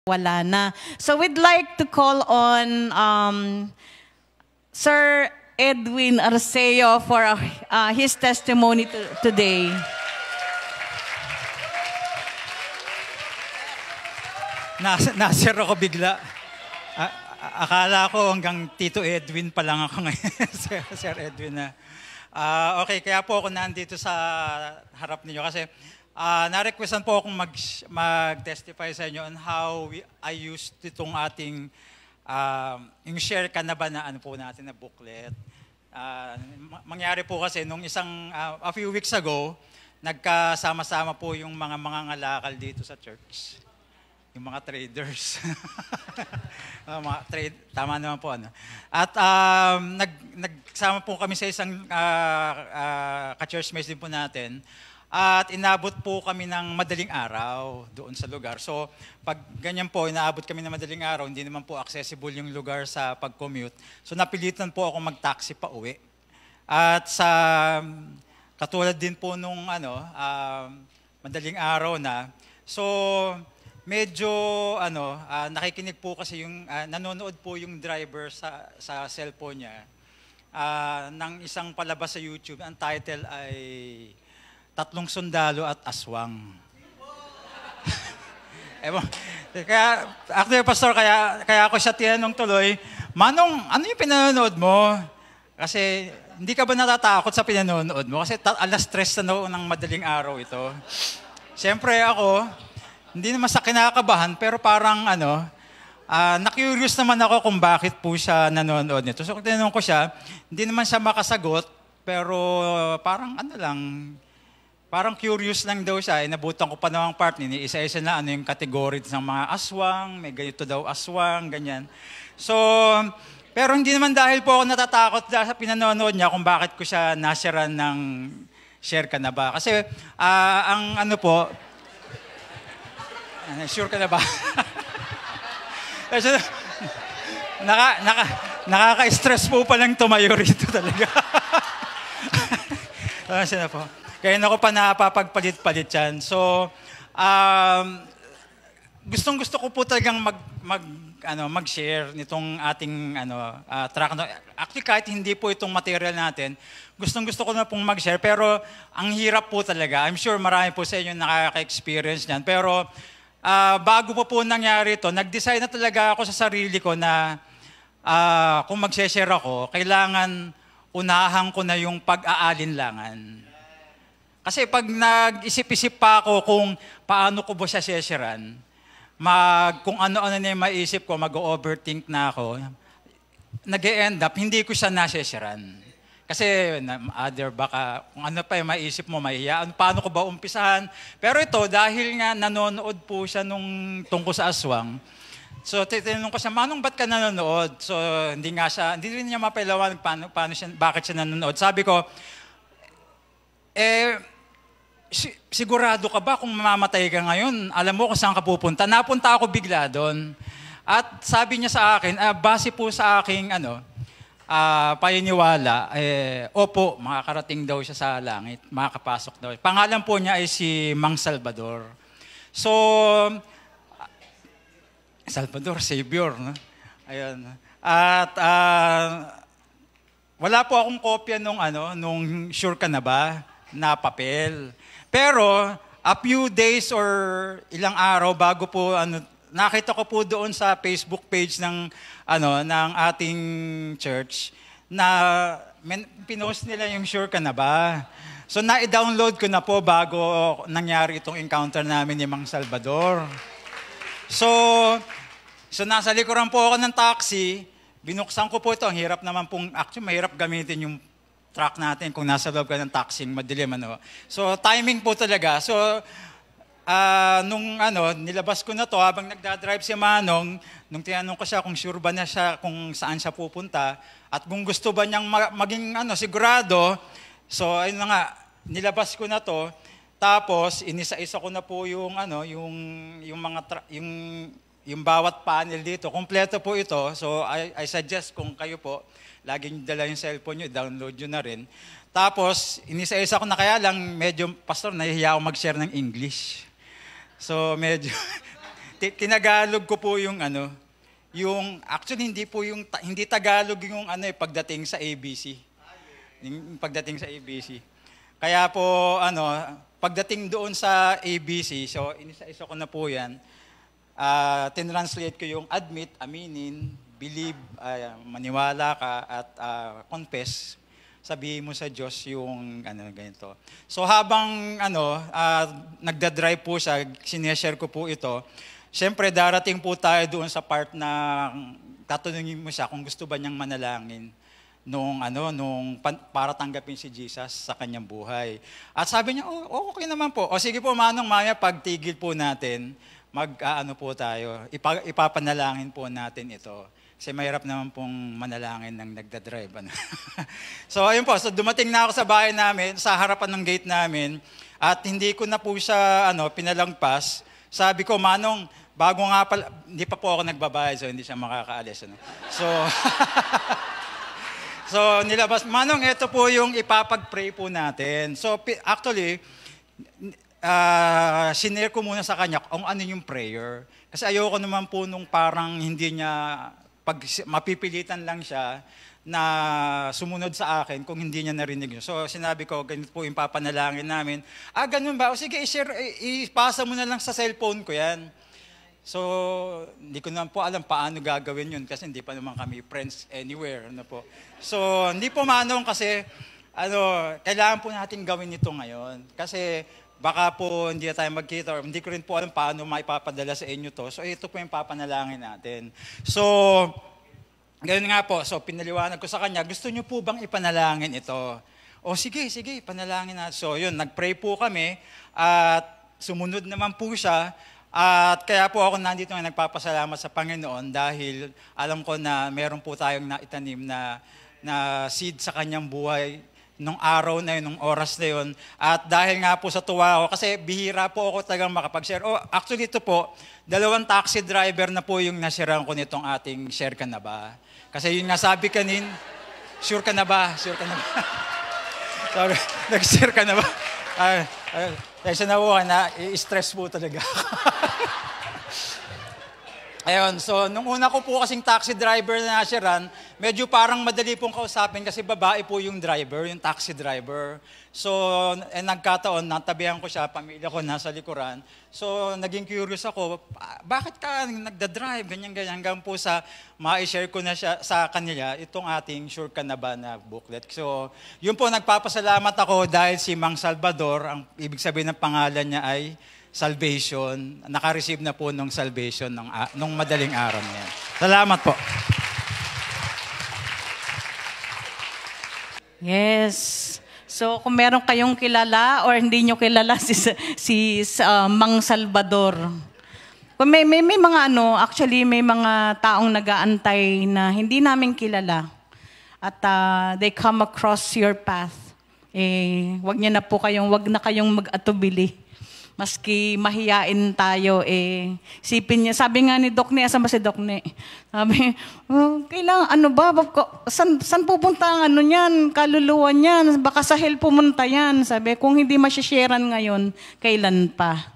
wala na. So we'd like to call on Sir Edwin Arceo for his testimony today. Nasir ako bigla. Akala ko hanggang Tito Edwin pa lang ako ngayon. Sir Edwin na. Okay, kaya po ako nandito sa harap ninyo kasi na-requestan po akong mag-testify sa inyo on how I used itong ating yung share ka na ba na ano po natin na booklet. Mangyari po kasi nung a few weeks ago, nagkasama-sama po yung mga ngalakal dito sa church. Yung mga traders. Tama naman po. Ano. At nagsama po kami sa isang ka-churchmates din po natin. At inabot po kami ng madaling araw doon sa lugar. So pag ganyan po, inaabot kami ng madaling araw, hindi naman po accessible yung lugar sa pag-commute. So napilitan po ako mag-taxi pa uwi. At sa katulad din po nung madaling araw na. So medyo nakikinig po kasi yung nanonood po yung driver sa cellphone niya ng isang palabas sa YouTube. Ang title ay Tatlong Sundalo at Aswang. Kaya actually pastor, kaya ako siya tinanong tuloy, Manong, ano yung pinanonood mo? Kasi hindi ka ba natatakot sa pinanonood mo? Kasi alas 3 na ng madaling araw ito. Siyempre ako, hindi naman sa kinakabahan, pero parang na-curious naman ako kung bakit po siya nanonood nito. So kung tinanong ko siya, hindi naman siya makasagot, pero parang parang curious lang daw siya. Nabutan ko pa namang part ni isa-isa na yung category ng mga aswang, may ganito daw aswang, ganyan. So, pero hindi naman dahil po ako natatakot dahil sa pinanonood niya kung bakit ko siya nasiran ng share ka na ba. Kasi sure ka na ba? Nakaka-stress po palang tumayo rito talaga. Sana po. Kaya ako pa napapagpalit-palit yan. So, gustong-gusto ko po talagang mag-share nitong ating track. Actually, kahit hindi po itong material natin, gustong-gusto ko na pong mag-share. Pero ang hirap po talaga. I'm sure marami po sa inyo nakaka-experience niyan. Pero bago po nangyari ito, nag-decide na talaga ako sa sarili ko na kung mag-share ako, kailangan unahan ko na yung pag-aalinlangan. Kasi pag nag-isip-isip pa ako kung paano ko ba siya sharean, kung ano-ano na yung maisip ko, mag-overthink na ako, nag-e-end up, hindi ko siya na-sharean. Kasi baka kung ano pa yung maisip mo, mahihiyaan, paano ko ba umpisahan? Pero ito, dahil nga nanonood po siya nung tungkol sa aswang, so tinanong ko siya, Manong, ba't ka nanonood? So hindi rin niya mapailawan bakit siya nanonood. Sabi ko, sigurado ka ba kung mamamatay ka ngayon? Alam mo kung saan ka pupunta? Napunta ako bigla doon. At sabi niya sa akin, base po sa aking paniniwala, opo, makakarating daw siya sa langit, makakapasok daw. Pangalan po niya ay si Mang Salvador. So, Salvador, Savior. No? Ayun. At wala po akong kopya nung sure ka na ba na papel. Pero a few days or ilang araw bago po nakita ko po doon sa Facebook page ng ating church na pinost nila yung sure ka na ba. So na-download ko na po bago nangyari itong encounter namin ni Mang Salvador. So nasa likuran po ako ng taxi, binuksan ko po ito. Ang hirap naman pong, actually mahirap gamitin yung truck natin kung nasa loob ka ng taxi, madilim So timing po talaga. So nilabas ko na to habang nagdadrive si Manong, nung tinanong ko siya kung sure ba na siya kung saan siya pupunta at kung gusto ba niyang maging sigurado. So ayun na nga, nilabas ko na to. Tapos inisa-isa ko na po yung yung bawat panel dito. Kompleto po ito. So I suggest kung kayo po laging dala yung cellphone nyo, download nyo na rin. Tapos, inisa-isa ko na kaya lang, medyo, pastor, nahihiya ako mag-share ng English. So, medyo, Tinagalog ko po yung actually hindi po hindi Tagalog yung pagdating sa ABC. Yung pagdating sa ABC. Kaya po pagdating doon sa ABC, so inisa-isa ko na po 'yan. Tinranslate ko yung admit, aminin, believe, maniwala ka at confess. Sabihin mo sa Diyos yung ganito. So habang nagda-drive po siya, sineshare ko po ito. Siyempre darating po tayo doon sa part na tatanungin mo siya kung gusto ba niyang manalangin para tanggapin si Jesus sa kanyang buhay. At sabi niya, okay naman po. O sige po, Manong, Maya, pagtigil po natin, po tayo, ipapanalangin po natin ito. Kasi mahirap naman pong manalangin ng nagdadrive. So ayun po, so dumating na ako sa bahay namin, sa harapan ng gate namin, at hindi ko na po siya pinalangpas. Sabi ko, Manong, bago nga pala, hindi pa po ako nagbabayad, so hindi siya makakaalis. So nilabas, Manong, ito po yung ipapag-pray po natin. So actually, sinare ko muna sa kanya kung ano yung prayer. Kasi ayoko naman po nung parang hindi niya, pag mapipilitan lang siya na sumunod sa akin kung hindi niya narinig yun. So sinabi ko, ganito po yung papanalangin namin. Ganun ba? O sige, ipasa mo na lang sa cellphone ko yan. So hindi ko naman po alam paano gagawin yun kasi hindi pa naman kami friends anywhere. So hindi po Manong kasi kailangan po natin gawin ito ngayon. Kasi baka po hindi na tayo magkita or hindi ko rin po alam paano maipapadala sa inyo to. So ito po yung papanalangin natin. So, ganoon nga po. So pinaliwanag ko sa kanya, gusto niyo po bang ipanalangin ito? O sige, panalangin natin. So yun, nagpray po kami at sumunod naman po siya. At kaya po ako nandito na nagpapasalamat sa Panginoon dahil alam ko na meron po tayong naitanim na seed sa kanyang buhay nung araw na yun, nung oras na yun. At dahil nga po sa tuwa ako, kasi bihira po ako talagang makapag-share. Actually ito po, 2 taxi driver na po yung nasirang ko nitong ating share ka na ba? Kasi yun nga sabi kanin, sure ka na ba? Sure ka na ba? Sabi, nag-share ka na ba? Kasi i-stress po talaga. Ayun, so nung una ko po kasing taxi driver na nasiran, medyo parang madali pong kausapin kasi babae po yung driver, yung taxi driver. So, nagkataon, natabihan ko siya, pamilya ko nasa likuran. So, naging curious ako, bakit ka nagda-drive, ganyan-ganyan, hanggang po sa ma-share ko na siya sa kanila, itong ating Sure Ka Na Ba na booklet. So, yun po, nagpapasalamat ako dahil si Mang Salvador, ang ibig sabihin ng pangalan niya ay salvation, naka-receive na po ng salvation nung madaling araw na yan. Salamat po. Yes. So kung meron kayong kilala or hindi nyo kilala si Mang Salvador, kung may mga actually may mga taong nag-aantay na hindi namin kilala at they come across your path. Wag na kayong mag-atubili. Maski mahiyain tayo, isipin niya. Sabi nga ni Doc Ne, asan ba si Doc Ne? Sabi, kailangan, saan pupunta ang niyan, kaluluwa niyan? Baka sa hell pumunta yan. Sabi, kung hindi masisharean ngayon, kailan pa?